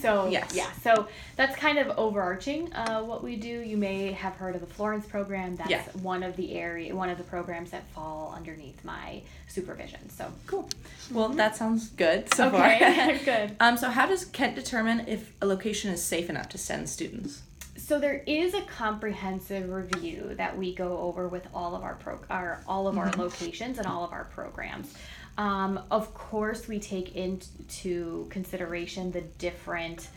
So, yes. Yeah, so that's kind of overarching what we do. You may have heard of the Florence program. That's one of the programs that fall underneath my supervision. So cool. Well, that sounds good so far. Okay, good. So how does Kent determine if a location is safe enough to send students? So there is a comprehensive review that we go over with all of our our locations and all of our programs. Of course, we take into consideration the different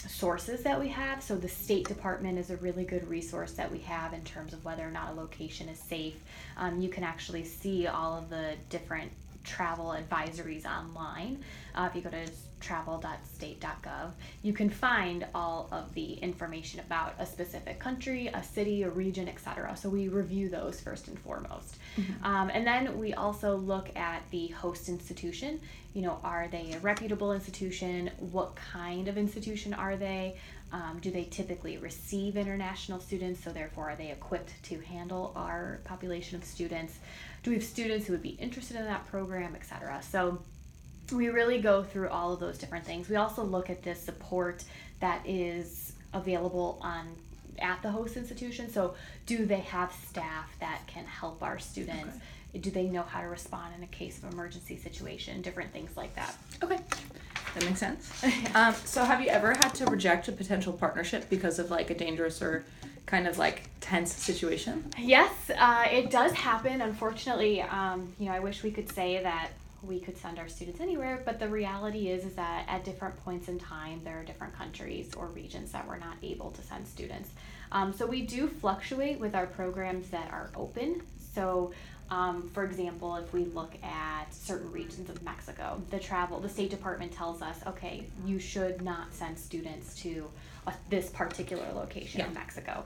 sources that we have. So the State Department is a really good resource that we have in terms of whether or not a location is safe. You can actually see all of the different travel advisories online. If you go to travel.state.gov, you can find all of the information about a specific country, a city, a region, etc. So we review those first and foremost. And then we also look at the host institution. You know, are they a reputable institution? What kind of institution are they? Do they typically receive international students? So therefore, are they equipped to handle our population of students? Do we have students who would be interested in that program, etc.? So we really go through all of those different things. We also look at the support that is available at the host institution. So do they have staff that can help our students? Okay. Do they know how to respond in a case of emergency situation? Different things like that. Okay. That makes sense. So have you ever had to reject a potential partnership because of like a dangerous or kind of like tense situation? Yes, it does happen. Unfortunately, I wish we could say that we could send our students anywhere, but the reality is that at different points in time, there are different countries or regions that we're not able to send students. So we do fluctuate with our programs that are open. So for example, if we look at certain regions of Mexico, the State Department tells us, okay, you should not send students to this particular location in Mexico,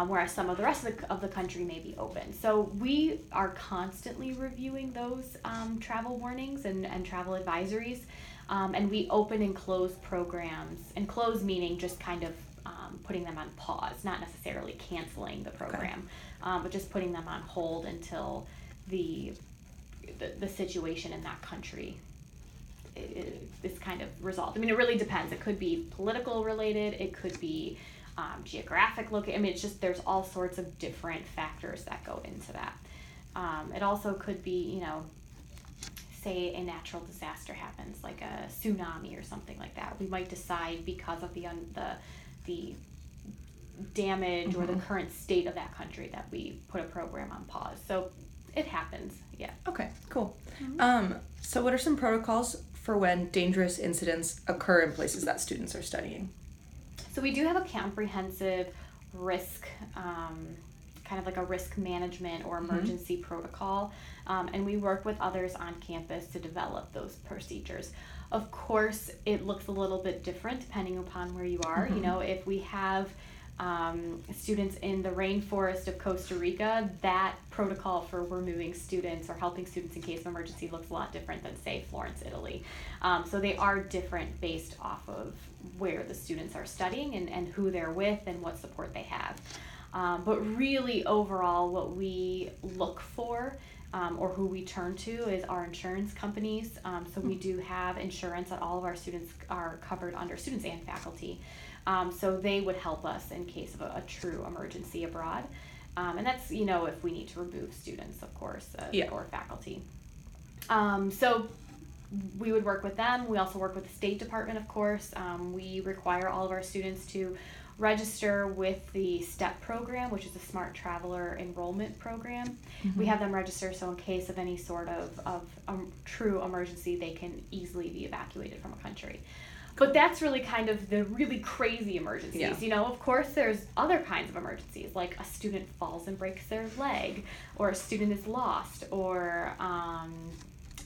whereas some of the rest of the country may be open. So we are constantly reviewing those travel warnings and travel advisories, and we open and close programs, and close meaning just kind of putting them on pause, not necessarily canceling the program, but just putting them on hold until the situation in that country is kind of resolved. I mean, it really depends. It could be political related. It could be geographic location. I mean, it's just there's all sorts of different factors that go into that. It also could be, say a natural disaster happens, like a tsunami or something like that. We might decide because of the damage or the current state of that country that we put a program on pause. So it happens, yeah. Okay, cool. So what are some protocols for when dangerous incidents occur in places that students are studying? So we do have a comprehensive risk, kind of like a risk management or emergency protocol, and we work with others on campus to develop those procedures. Of course, it looks a little bit different depending upon where you are. If we have students in the rainforest of Costa Rica, that protocol for removing students or helping students in case of emergency looks a lot different than, say, Florence, Italy. So they are different based off of where the students are studying and who they're with and what support they have. But really, overall, what we look for or who we turn to is our insurance companies. So we do have insurance that all of our students are covered under, students and faculty. So they would help us in case of a true emergency abroad. And that's, if we need to remove students, of course, or faculty. So we would work with them. We also work with the State Department, of course. We require all of our students to register with the STEP program, which is a Smart Traveler Enrollment Program. We have them register so in case of any sort of true emergency, they can easily be evacuated from a country. But that's really kind of the really crazy emergencies. Of course, there's other kinds of emergencies, like a student falls and breaks their leg, or a student is lost, or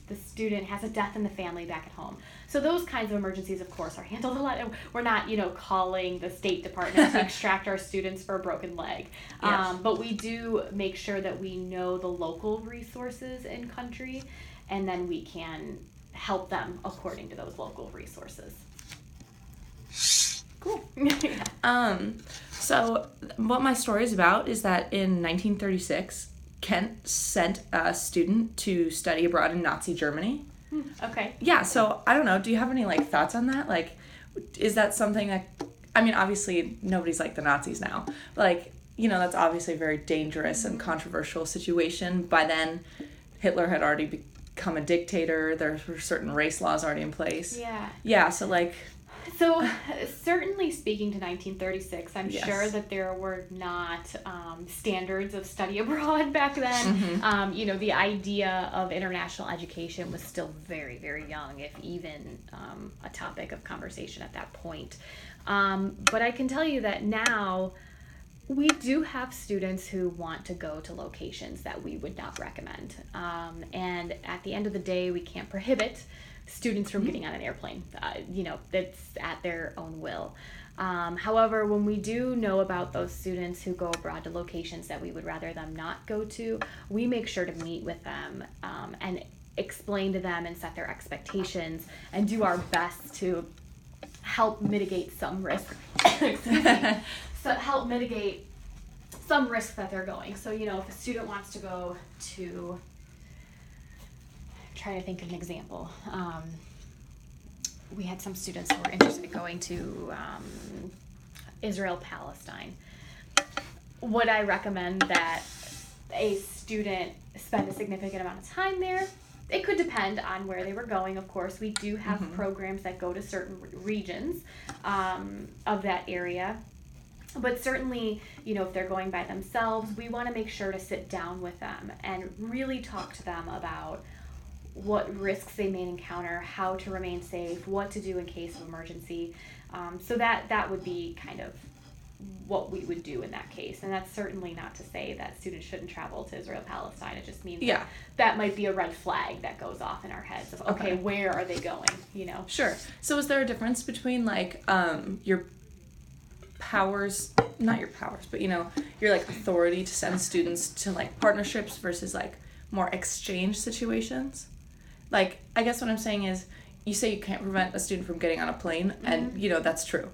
the student has a death in the family back at home. So those kinds of emergencies, of course, are handled a lot. We're not, calling the State Department to extract our students for a broken leg. But we do make sure that we know the local resources in country, and then we can help them according to those local resources. Cool. So what my story is about is that in 1936, Kent sent a student to study abroad in Nazi Germany. Okay. Yeah, so I don't know, do you have any thoughts on that? is that something that, I mean, obviously nobody's like the Nazis now, but like, you know, that's obviously a very dangerous and controversial situation. By then, Hitler had already become a dictator. There were certain race laws already in place. Yeah. Yeah, so like... So, certainly speaking to 1936, I'm Yes. sure that there were not standards of study abroad back then. You know, the idea of international education was still very, very young, if even a topic of conversation at that point. But I can tell you that now we do have students who want to go to locations that we would not recommend. And at the end of the day, we can't prohibit students from getting on an airplane. You know, it's at their own will. However, when we do know about those students who go abroad to locations that we would rather them not go to, we make sure to meet with them and explain to them and set their expectations and do our best to help mitigate some risk. Excuse me. So help mitigate some risk that they're going. So, you know, if a student wants to go to, trying to think of an example. We had some students who were interested in going to Israel, Palestine. Would I recommend that a student spend a significant amount of time there? It could depend on where they were going, of course. We do have programs that go to certain regions of that area. But certainly, you know, if they're going by themselves, we want to make sure to sit down with them and really talk to them about what risks they may encounter, how to remain safe, what to do in case of emergency. So that would be kind of what we would do in that case. And that's certainly not to say that students shouldn't travel to Israel, Palestine. It just means that might be a red flag that goes off in our heads of, okay, where are they going, you know? Sure. So is there a difference between, like, your powers, not your powers, but, you know, your, like, authority to send students to, like, partnerships versus, like, more exchange situations? Like, I guess what I'm saying is, you say you can't prevent a student from getting on a plane, and, you know, that's true.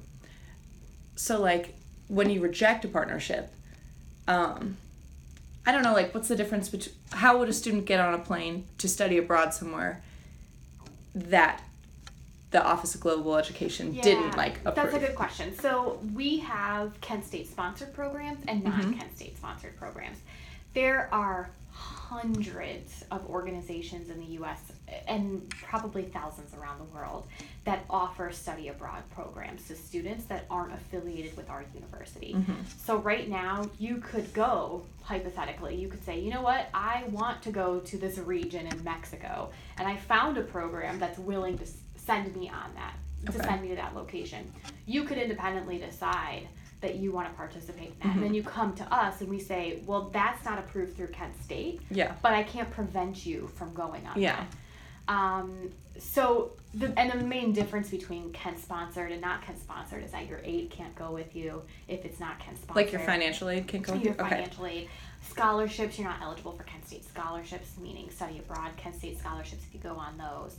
So, like, when you reject a partnership, I don't know, like, what's the difference between, how would a student get on a plane to study abroad somewhere that the Office of Global Education didn't, like, approve? That's a good question. So, we have Kent State-sponsored programs and non-Kent State-sponsored programs. There are hundreds of organizations in the U.S. and probably thousands around the world that offer study abroad programs to students that aren't affiliated with our university. So right now, you could go, hypothetically, you could say, you know what, I want to go to this region in Mexico, and I found a program that's willing to send me on that, to send me to that location. You could independently decide that you want to participate in that. And then you come to us and we say, well, that's not approved through Kent State, but I can't prevent you from going on that. So, the main difference between Kent-sponsored and not Kent-sponsored is that your aid can't go with you if it's not Kent-sponsored. Like your financial aid can't go with you? Your financial aid. Scholarships, you're not eligible for Kent State scholarships, meaning study abroad Kent State scholarships if you go on those.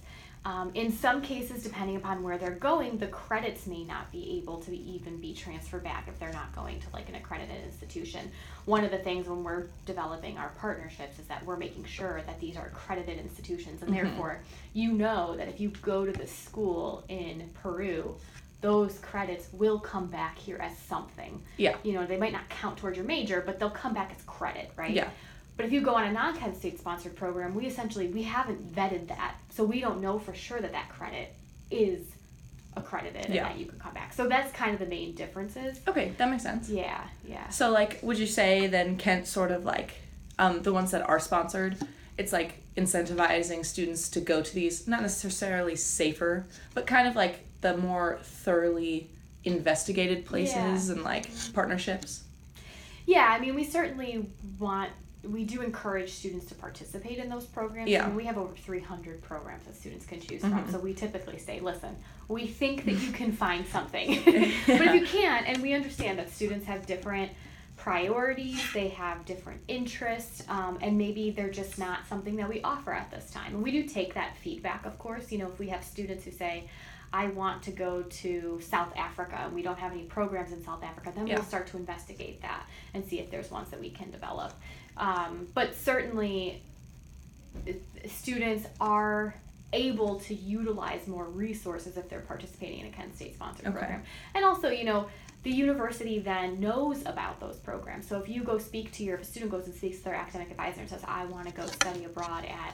In some cases, depending upon where they're going, the credits may not be able to even be transferred back if they're not going to like an accredited institution. One of the things when we're developing our partnerships is that we're making sure that these are accredited institutions, and therefore you know that if you go to the school in Peru, those credits will come back here as something. You know, they might not count towards your major, but they'll come back as credit, right? But if you go on a non-Kent State sponsored program, we haven't vetted that. So we don't know for sure that that credit is accredited and that you can come back. So that's kind of the main differences. Okay, that makes sense. Yeah. So, like, would you say then Kent sort of like, the ones that are sponsored, it's like incentivizing students to go to these, not necessarily safer, but kind of like the more thoroughly investigated places and like partnerships? Yeah, I mean, we certainly we do encourage students to participate in those programs. I mean, we have over 300 programs that students can choose from. So we typically say, listen, we think that you can find something. But if you can't, and we understand that students have different priorities, they have different interests, and maybe they're just not something that we offer at this time. And we do take that feedback, of course. You know, if we have students who say, I want to go to South Africa and we don't have any programs in South Africa, then we'll start to investigate that and see if there's ones that we can develop. But certainly students are able to utilize more resources if they're participating in a Kent State sponsored Okay. program. And also, you know, the university then knows about those programs. So if you go speak to if a student goes and speaks to their academic advisor and says, I want to go study abroad at,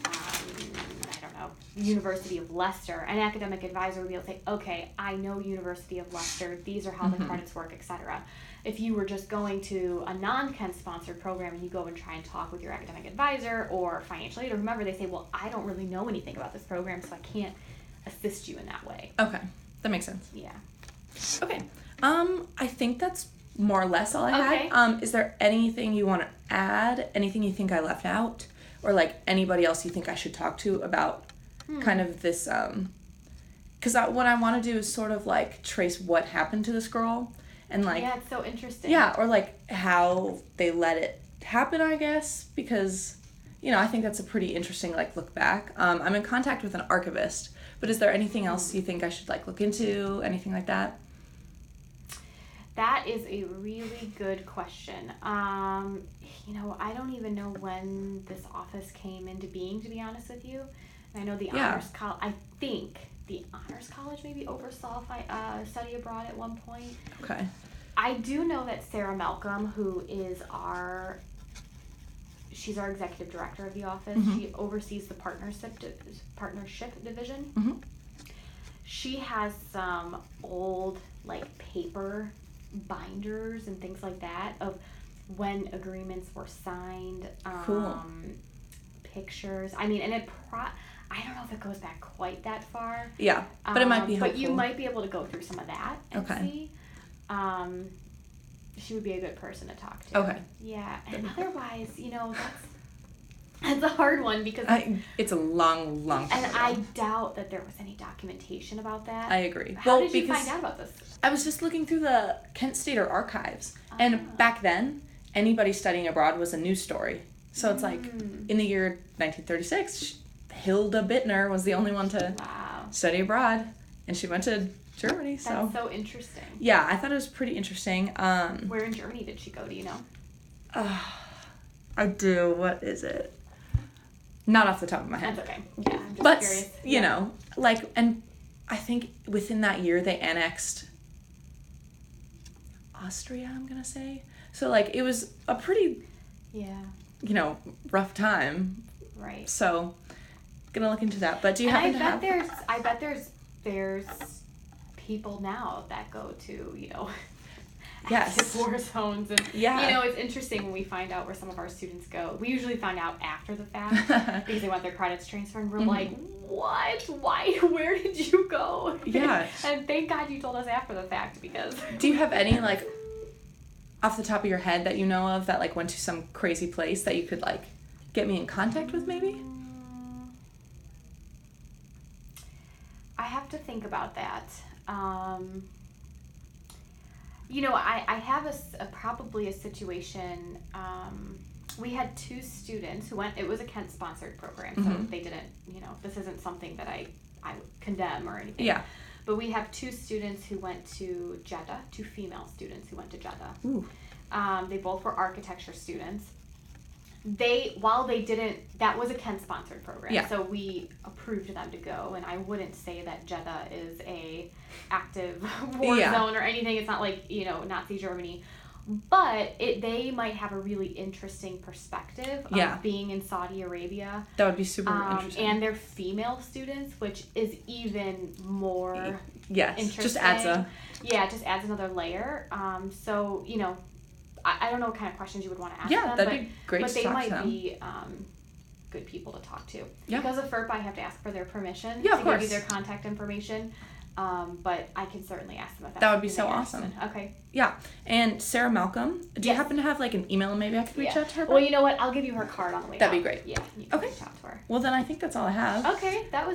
I don't know, University of Leicester, an academic advisor would be able to say, okay, I know University of Leicester, these are how the credits work, etc. If you were just going to a non-Kent sponsored program and you go and try and talk with your academic advisor or financial aid or whomever, they say, well, I don't really know anything about this program, so I can't assist you in that way. Okay, that makes sense. Yeah. Okay, I think that's more or less all I Okay. had. Is there anything you want to add? Anything you think I left out? Or like anybody else you think I should talk to about kind of this, because what I want to do is sort of like trace what happened to this girl and like, Yeah, it's so interesting. yeah, or like how they let it happen, I guess, because, you know, I think that's a pretty interesting like look back. I'm in contact with an archivist, but is there anything else you think I should like look into, anything like that? That is a really good question. You know, I don't even know when this office came into being, to be honest with you. And I know the Yeah. Honors College, I think the Honors College maybe oversaw study abroad at one point. Okay. I do know that Sarah Malcolm, who is she's our executive director of the office. She oversees the partnership division. Mm-hmm. She has some old like paper binders and things like that of when agreements were signed. Cool. Pictures. I mean, and I don't know if it goes back quite that far. Yeah, but it might be helpful. But you might be able to go through some of that and Okay. see. She would be a good person to talk to. Okay. Yeah, and otherwise, you know, that's a hard one because it's a long time and ago. I doubt that there was any documentation about that. I agree. How did you find out about this? I was just looking through the Kent State archives, and back then, anybody studying abroad was a news story. So it's like, in the year 1936, Hilda Bittner was the only one to study abroad, and she went to Germany. So That's so interesting. yeah, I thought it was pretty interesting. Where in Germany did she go? Do you know? I do. What is it? Not off the top of my head. That's okay. Yeah, I'm just But curious. you know, like, and I think within that year they annexed Austria, I'm gonna say. So like it was a pretty, Yeah. you know, rough time. Right. So gonna look into that. But do you And happen to have? I bet there's people now that go to, you know, Yes. active war zones and Yeah. you know, it's interesting when we find out where some of our students go. We usually find out after the fact because they want their credits transferred and we're like, what? Why? Where did you go? Yeah. And thank God you told us after the fact because Do you have any like off the top of your head that you know of that like went to some crazy place that you could like get me in contact with maybe? I have to think about that. You know, I have probably a situation. We had two students who went. It was a Kent sponsored program, so they didn't. You know, this isn't something that I would condemn or anything. Yeah. But we have two students who went to Jeddah. Two female students who went to Jeddah. Ooh. They both were architecture students. That was a Kent sponsored program. Yeah. So we approved them to go, and I wouldn't say that Jeddah is a active war zone or anything. It's not like, you know, Nazi Germany. But they might have a really interesting perspective of being in Saudi Arabia. That would be super interesting. And they're female students, which is even more interesting. Just adds just adds another layer. So, you know, I don't know what kind of questions you would want to ask them. Yeah, that'd be great but to they talk might to them. be good people to talk to. Yeah. Because of FERPA, I have to ask for their permission Yeah, of to course. give you their contact information. But I can certainly ask them if that's That would be something so they're awesome. interested in. Okay. Yeah. And Sarah Malcolm, do you happen to have like an email maybe I could reach out to her? Well, you know what? I'll give you her card on the way That'd out. be great. Yeah, you can Okay. reach out to her. Well, then I think that's all I have. Okay, that was